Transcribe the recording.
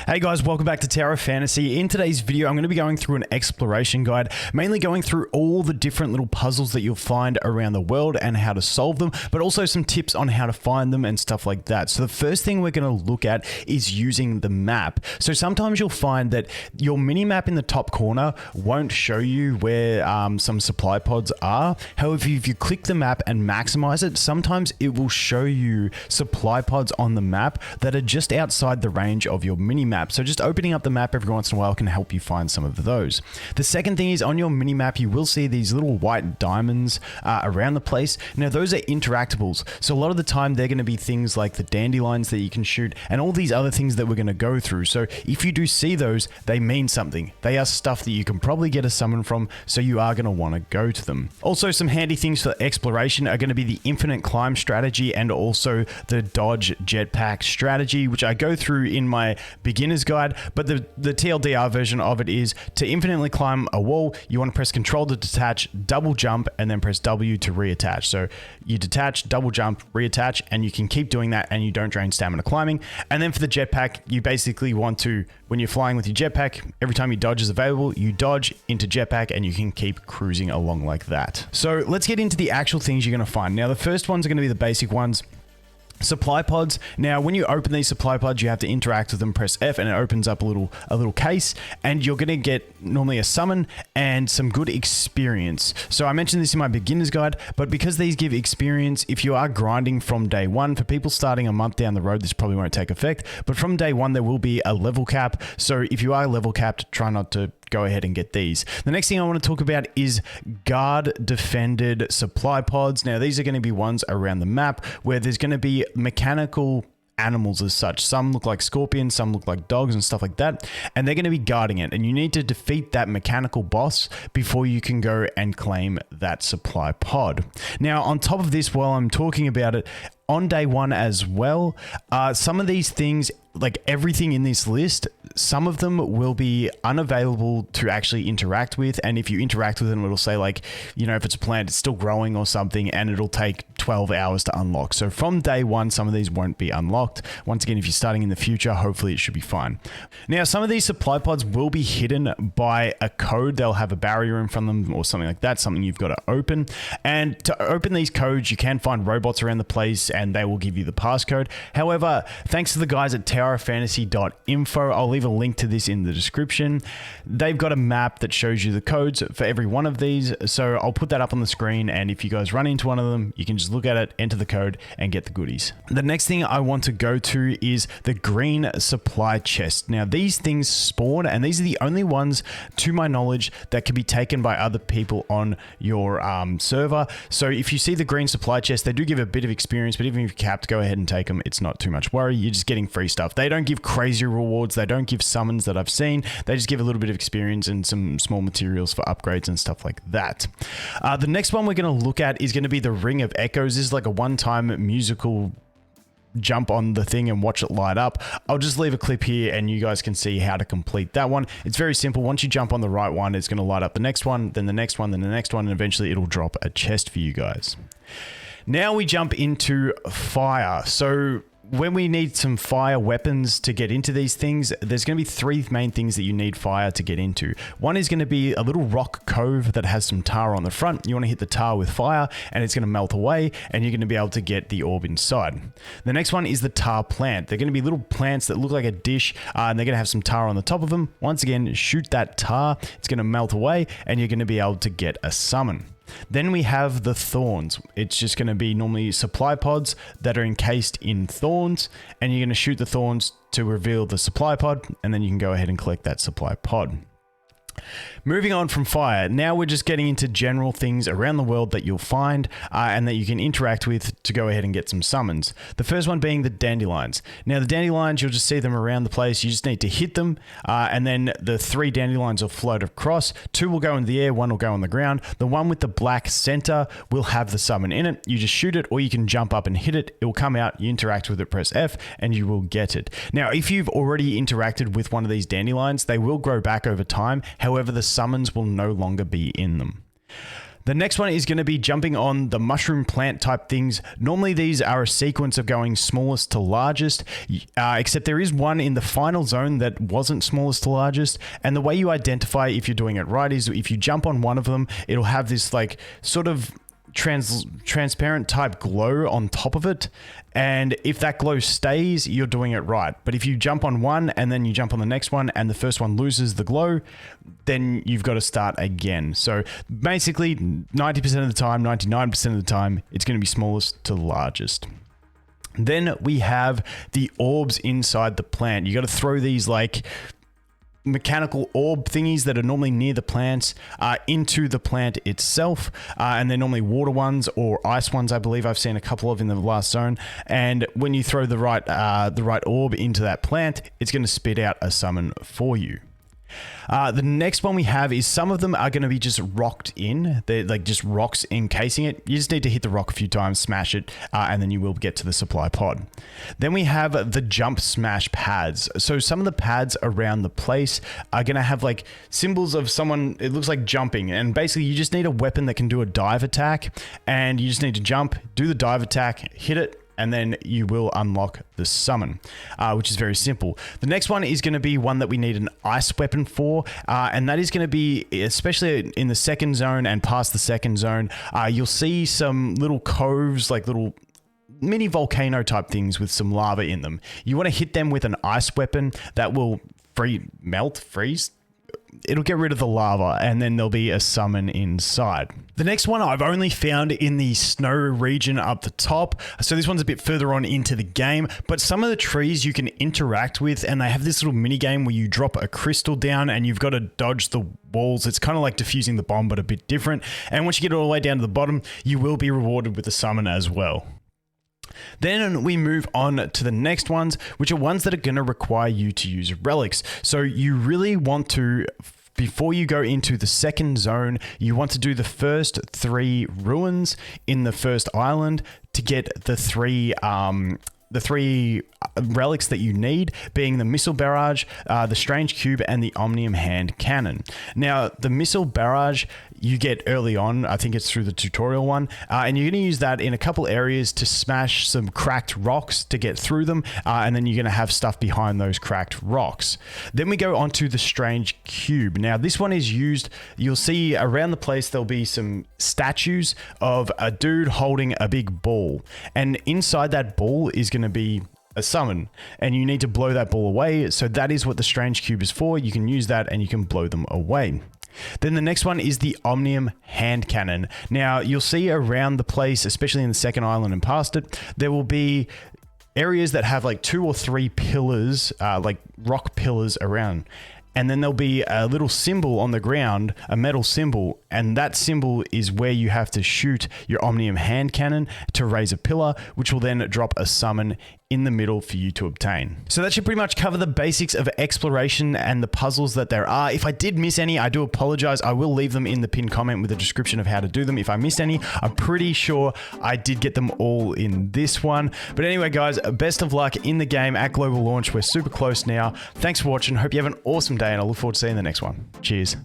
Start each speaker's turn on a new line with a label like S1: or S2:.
S1: Hey guys, welcome back to Tower of Fantasy. In today's video, I'm going to be going through an exploration guide, mainly going through all the different little puzzles that you'll find around the world and how to solve them, but also some tips on how to find them and stuff like that. So the first thing we're going to look at is using the map. So sometimes you'll find that your mini map in the top corner won't show you where some supply pods are. However, if you click the map and maximize it, sometimes it will show you supply pods on the map that are just outside the range of your mini map. So just opening up the map every once in a while can help you find some of those. The second thing is on your mini map, you will see these little white diamonds around the place. Now those are interactables. So a lot of the time they're going to be things like the dandelions that you can shoot and all these other things that we're going to go through. So if you do see those, they mean something. They are stuff that you can probably get a summon from, so you are going to want to go to them. Also, some handy things for exploration are going to be the infinite climb strategy and also the dodge jetpack strategy, which I go through in my beginner's guide, but the TLDR version of it is to infinitely climb a wall, you want to press Control to detach, double jump, and then press W to reattach. So you detach, double jump, reattach, and you can keep doing that and you don't drain stamina climbing. And then for the jetpack, you basically want to, when you're flying with your jetpack, every time your dodge is available, you dodge into jetpack and you can keep cruising along like that. So let's get into the actual things you're going to find. Now, the first ones are going to be the basic ones. Supply pods. Now, when you open these supply pods, you have to interact with them, press F, and it opens up a little case, and you're going to get normally a summon and some good experience. So I mentioned this in my beginner's guide, but because these give experience, if you are grinding from day one, for people starting a month down the road, this probably won't take effect, but from day one, there will be a level cap. So if you are level capped, try not to go ahead and get these. The next thing I want to talk about is guard defended supply pods. Now, these are going to be ones around the map where there's going to be mechanical animals as such. Some look like scorpions, some look like dogs and stuff like that, and they're going to be guarding it, and you need to defeat that mechanical boss before you can go and claim that supply pod. Now, on top of this, while I'm talking about it, on day one as well, some of these things, like everything in this list, some of them will be unavailable to actually interact with. And if you interact with them, it'll say like, you know, if it's a plant, it's still growing or something, and it'll take 12 hours to unlock. So from day one, some of these won't be unlocked. Once again, if you're starting in the future, hopefully it should be fine. Now, some of these supply pods will be hidden by a code. They'll have a barrier in front of them or something like that, something you've got to open. And to open these codes, you can find robots around the place and they will give you the passcode. However, thanks to the guys at towerfantasy.info, I'll leave a link to this in the description. They've got a map that shows you the codes for every one of these. So I'll put that up on the screen, and if you guys run into one of them, you can just look at it, enter the code, and get the goodies. The next thing I want to go to is the green supply chest. Now, these things spawn, and these are the only ones, to my knowledge, that can be taken by other people on your server. So if you see the green supply chest, they do give a bit of experience, but even if you're capped, go ahead and take them. It's not too much worry. You're just getting free stuff. They don't give crazy rewards. They don't give summons that I've seen. They just give a little bit of experience and some small materials for upgrades and stuff like that. The next one we're going to look at is going to be the Ring of Echoes. This is like a one-time musical jump on the thing and watch it light up. I'll just leave a clip here and you guys can see how to complete that one. It's very simple. Once you jump on the right one, it's going to light up the next one, then the next one, then the next one, and eventually it'll drop a chest for you guys. Now we jump into fire. So when we need some fire weapons to get into these things, there's going to be three main things that you need fire to get into. One is going to be a little rock cove that has some tar on the front. You want to hit the tar with fire and it's going to melt away and you're going to be able to get the orb inside. The next one is the tar plant. They're going to be little plants that look like a dish and they're going to have some tar on the top of them. Once again, shoot that tar. It's going to melt away and you're going to be able to get a summon. Then we have the Thorns. It's just going to be normally supply pods that are encased in thorns, and you're going to shoot the thorns to reveal the supply pod, and then you can go ahead and collect that supply pod. Moving on from fire, now we're just getting into general things around the world that you'll find and that you can interact with to go ahead and get some summons. The first one being the Dandylions. Now the Dandylions, you'll just see them around the place. You just need to hit them and then the 3 Dandelions will float across. 2 will go in the air, 1 will go on the ground. The one with the black center will have the summon in it. You just shoot it or you can jump up and hit it. It will come out, you interact with it, press F, and you will get it. Now, if you've already interacted with one of these Dandelions, they will grow back over time. However, the summons will no longer be in them. The next one is going to be jumping on the mushroom plant type things. Normally these are a sequence of going smallest to largest, except there is one in the final zone that wasn't smallest to largest. And the way you identify if you're doing it right is if you jump on one of them, it'll have this like sort of transparent type glow on top of it, and if that glow stays, you're doing it right. But if you jump on one and then you jump on the next one and the first one loses the glow, then you've got to start again. So basically 90% of the time, 99% of the time, it's going to be smallest to largest. Then we have the orbs inside the plant. You got to throw these like mechanical orb thingies that are normally near the plants into the plant itself, and they're normally water ones or ice ones. I believe I've seen a couple of in the last zone. And when you throw the right orb into that plant, it's going to spit out a summon for you. The next one we have is some of them are going to be just rocked in. They're like just rocks encasing it. You just need to hit the rock a few times, smash it, and then you will get to the supply pod. Then we have the jump smash pads. So some of the pads around the place are going to have like symbols of someone, it looks like jumping, and basically you just need a weapon that can do a dive attack, and you just need to jump, do the dive attack, hit it, and then you will unlock the summon, which is very simple. The next one is going to be one that we need an ice weapon for, and that is going to be, especially in the second zone and past the second zone, you'll see some little coves, like little mini volcano type things with some lava in them. You want to hit them with an ice weapon that will freeze. It'll get rid of the lava, and then there'll be a summon inside. The next one I've only found in the snow region up the top. So this one's a bit further on into the game, but some of the trees you can interact with, and they have this little mini game where you drop a crystal down and you've got to dodge the walls. It's kind of like defusing the bomb, but a bit different. And once you get all the way down to the bottom, you will be rewarded with a summon as well. Then we move on to the next ones, which are ones that are going to require you to use relics. So you really want to, before you go into the second zone, you want to do the first 3 ruins in the first island to get the three relics that you need, being the missile barrage, the strange cube, and the omnium hand cannon. Now, the missile barrage you get early on, I think it's through the tutorial one, and you're going to use that in a couple areas to smash some cracked rocks to get through them, and then you're going to have stuff behind those cracked rocks. Then we go on to the strange cube. Now, this one is used, you'll see around the place there'll be some statues of a dude holding a big ball, and inside that ball is going to be a summon, and you need to blow that ball away. So that is what the strange cube is for. You can use that and you can blow them away. Then the next one is the omnium hand cannon. Now you'll see around the place, especially in the second island and past it, there will be areas that have like 2 or 3 pillars, like rock pillars around. And then there'll be a little symbol on the ground, a metal symbol, and that symbol is where you have to shoot your omnium hand cannon to raise a pillar, which will then drop a summon in the middle for you to obtain. So that should pretty much cover the basics of exploration and the puzzles that there are. If I did miss any, I do apologize. I will leave them in the pinned comment with a description of how to do them. If I missed any, I'm pretty sure I did get them all in this one. But anyway, guys, best of luck in the game at global launch. We're super close now. Thanks for watching. Hope you have an awesome day, and I look forward to seeing you in the next one. Cheers.